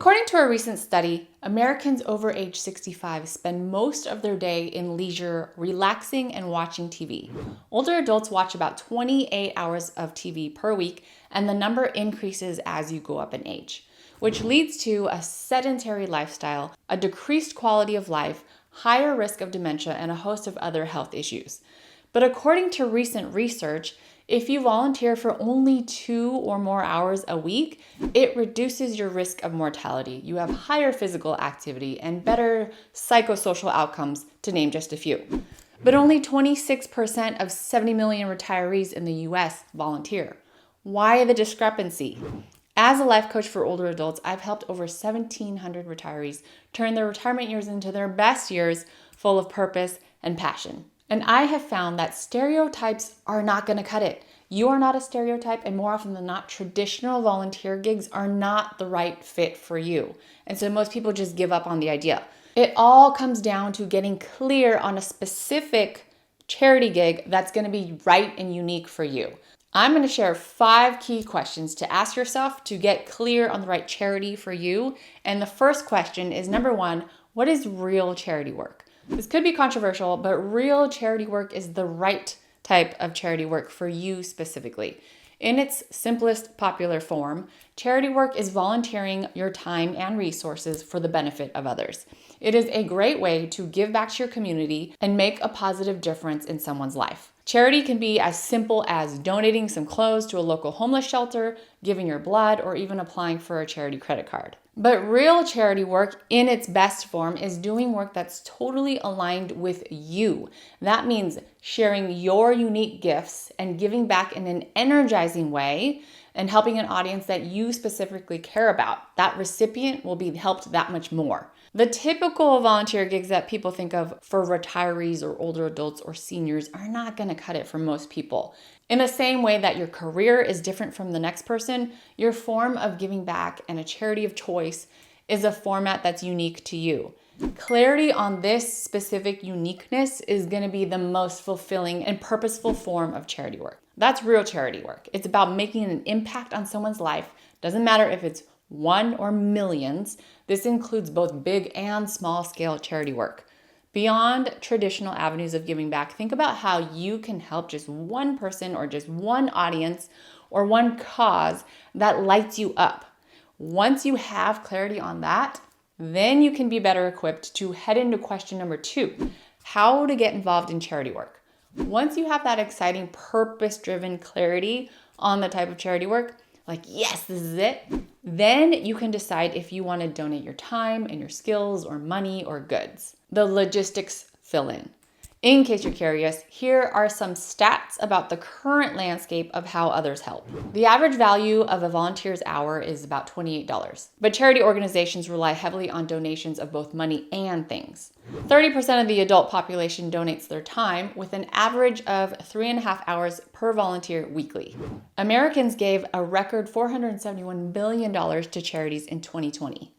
According to a recent study, Americans over age 65 spend most of their day in leisure, relaxing and watching TV. Older adults watch about 28 hours of TV per week, and the number increases as you go up in age, which leads to a sedentary lifestyle, a decreased quality of life, higher risk of dementia, and a host of other health issues. But according to recent research, if you volunteer for only 2 or more hours a week, it reduces your risk of mortality. You have higher physical activity and better psychosocial outcomes, to name just a few. But only 26% of 70 million retirees in the US volunteer. Why the discrepancy? As a life coach for older adults, I've helped over 1,700 retirees turn their retirement years into their best years, full of purpose and passion. And I have found that stereotypes are not going to cut it. You are not a stereotype, and more often than not, traditional volunteer gigs are not the right fit for you. And so most people just give up on the idea. It all comes down to getting clear on a specific charity gig that's going to be right and unique for you. I'm going to share 5 key questions to ask yourself to get clear on the right charity for you. And the first question is, number 1, what is real charity work? This could be controversial, but real charity work is the right type of charity work for you specifically. In its simplest popular form, charity work is volunteering your time and resources for the benefit of others. It is a great way to give back to your community and make a positive difference in someone's life. Charity can be as simple as donating some clothes to a local homeless shelter, giving your blood, or even applying for a charity credit card. But real charity work in its best form is doing work that's totally aligned with you. That means sharing your unique gifts and giving back in an energizing way and helping an audience that you specifically care about. That recipient will be helped that much more. The typical volunteer gigs that people think of for retirees or older adults or seniors are not going to cut it for most people. In the same way that your career is different from the next person, your form of giving back and a charity of choice is a format that's unique to you. Clarity on this specific uniqueness is going to be the most fulfilling and purposeful form of charity work. That's real charity work. It's about making an impact on someone's life. Doesn't matter if it's 1 or millions. This includes both big and small scale charity work. Beyond traditional avenues of giving back, think about how you can help just one person or just one audience or one cause that lights you up. Once you have clarity on that, then you can be better equipped to head into question number 2, how to get involved in charity work. Once you have that exciting purpose-driven clarity on the type of charity work, like, yes, this is it, then you can decide if you want to donate your time and your skills or money or goods. The logistics fill in. In case you're curious, here are some stats about the current landscape of how others help. The average value of a volunteer's hour is about $28, but charity organizations rely heavily on donations of both money and things. 30% of the adult population donates their time, with an average of 3.5 hours per volunteer weekly. Americans gave a record $471 billion to charities in 2020.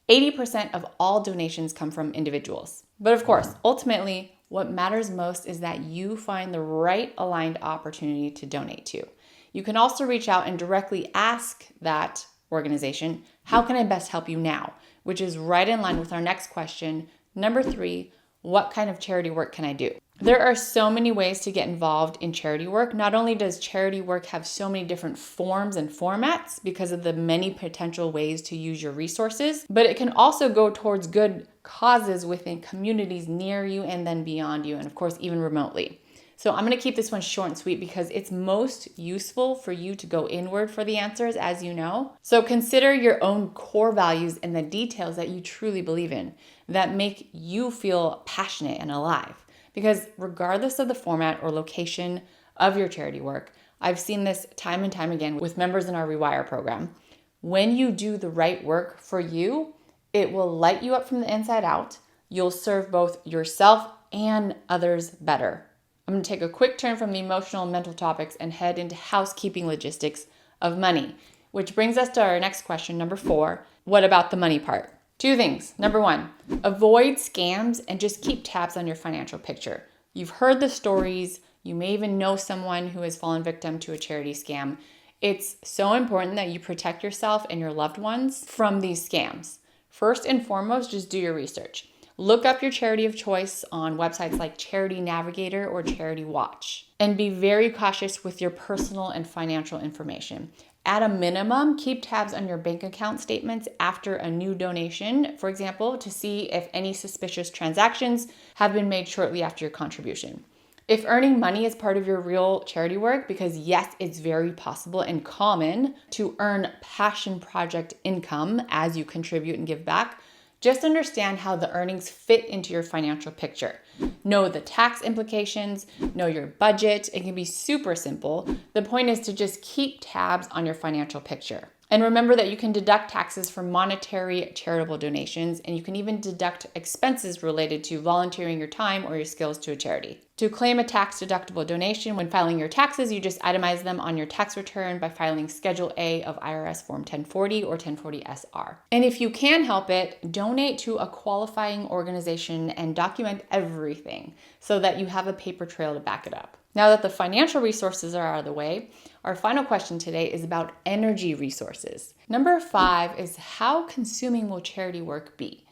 80% of all donations come from individuals. But of course, ultimately, what matters most is that you find the right aligned opportunity to donate to. You can also reach out and directly ask that organization, how can I best help you now? Which is right in line with our next question. Number 3, what kind of charity work can I do? There are so many ways to get involved in charity work. Not only does charity work have so many different forms and formats because of the many potential ways to use your resources, but it can also go towards good causes within communities near you and then beyond you, and of course, even remotely. So I'm going to keep this one short and sweet because it's most useful for you to go inward for the answers, as you know. So consider your own core values and the details that you truly believe in that make you feel passionate and alive. Because regardless of the format or location of your charity work, I've seen this time and time again with members in our Rewire program. When you do the right work for you, it will light you up from the inside out. You'll serve both yourself and others better. I'm going to take a quick turn from the emotional and mental topics and head into housekeeping logistics of money, which brings us to our next question, number 4. What about the money part? 2 things. Number 1, avoid scams and just keep tabs on your financial picture. You've heard the stories. You may even know someone who has fallen victim to a charity scam. It's so important that you protect yourself and your loved ones from these scams. First and foremost, just do your research. Look up your charity of choice on websites like Charity Navigator or Charity Watch, and be very cautious with your personal and financial information. At a minimum, keep tabs on your bank account statements after a new donation, for example, to see if any suspicious transactions have been made shortly after your contribution. If earning money is part of your real charity work, because yes, it's very possible and common to earn passion project income as you contribute and give back, just understand how the earnings fit into your financial picture. Know the tax implications, know your budget. It can be super simple. The point is to just keep tabs on your financial picture. And remember that you can deduct taxes for monetary charitable donations, and you can even deduct expenses related to volunteering your time or your skills to a charity. To claim a tax-deductible donation when filing your taxes, you just itemize them on your tax return by filing Schedule A of IRS Form 1040 or 1040-SR. And if you can help it, donate to a qualifying organization and document everything so that you have a paper trail to back it up. Now that the financial resources are out of the way, our final question today is about energy resources. Number 5 is, how consuming will charity work be?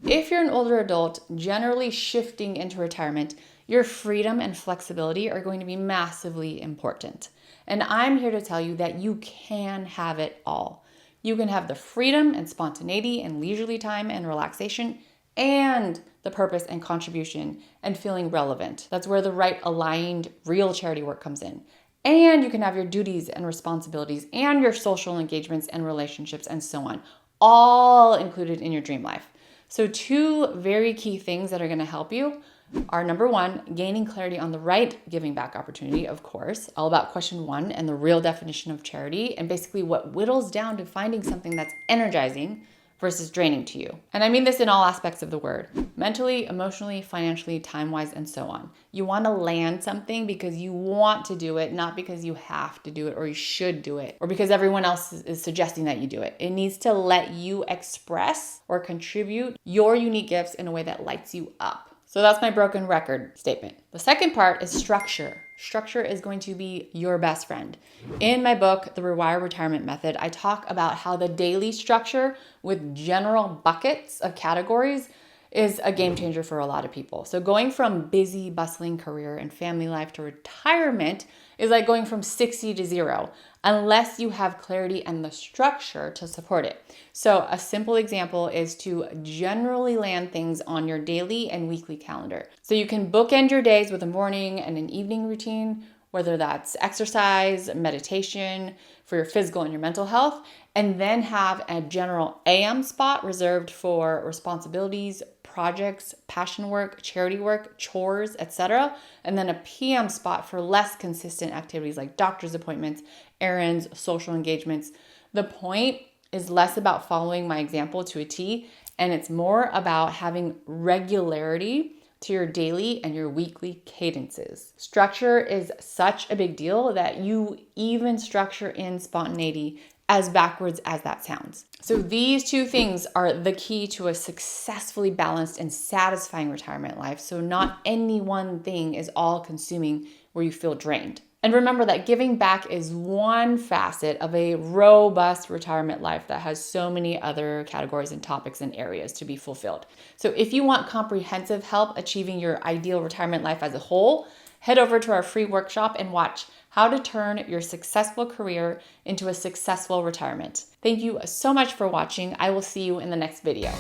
If you're an older adult, generally shifting into retirement, your freedom and flexibility are going to be massively important. And I'm here to tell you that you can have it all. You can have the freedom and spontaneity and leisurely time and relaxation and the purpose and contribution and feeling relevant. That's where the right aligned real charity work comes in. And you can have your duties and responsibilities and your social engagements and relationships and so on, all included in your dream life. So 2 very key things that are going to help you are, number 1, gaining clarity on the right giving back opportunity, of course, all about question 1 and the real definition of charity, and basically what whittles down to finding something that's energizing versus draining to you. And I mean this in all aspects of the word: mentally, emotionally, financially, time-wise, and so on. You want to land something because you want to do it, not because you have to do it or you should do it or because everyone else is suggesting that you do it. It needs to let you express or contribute your unique gifts in a way that lights you up. So that's my broken record statement. The second part is structure. Structure is going to be your best friend. In my book, The Rewire Retirement Method, I talk about how the daily structure with general buckets of categories is a game changer for a lot of people. So going from busy, bustling career and family life to retirement is like going from 60 to 0, unless you have clarity and the structure to support it. So a simple example is to generally land things on your daily and weekly calendar. So you can bookend your days with a morning and an evening routine, whether that's exercise, meditation for your physical and your mental health, and then have a general AM spot reserved for responsibilities, projects, passion work, charity work, chores, etc. And then a PM spot for less consistent activities like doctor's appointments, errands, social engagements. The point is less about following my example to a T, and it's more about having regularity to your daily and your weekly cadences. Structure is such a big deal that you even structure in spontaneity, as backwards as that sounds. So these 2 things are the key to a successfully balanced and satisfying retirement life. So not any one thing is all consuming where you feel drained. And remember that giving back is one facet of a robust retirement life that has so many other categories and topics and areas to be fulfilled. So if you want comprehensive help achieving your ideal retirement life as a whole, head over to our free workshop and watch how to turn your successful career into a successful retirement. Thank you so much for watching. I will see you in the next video.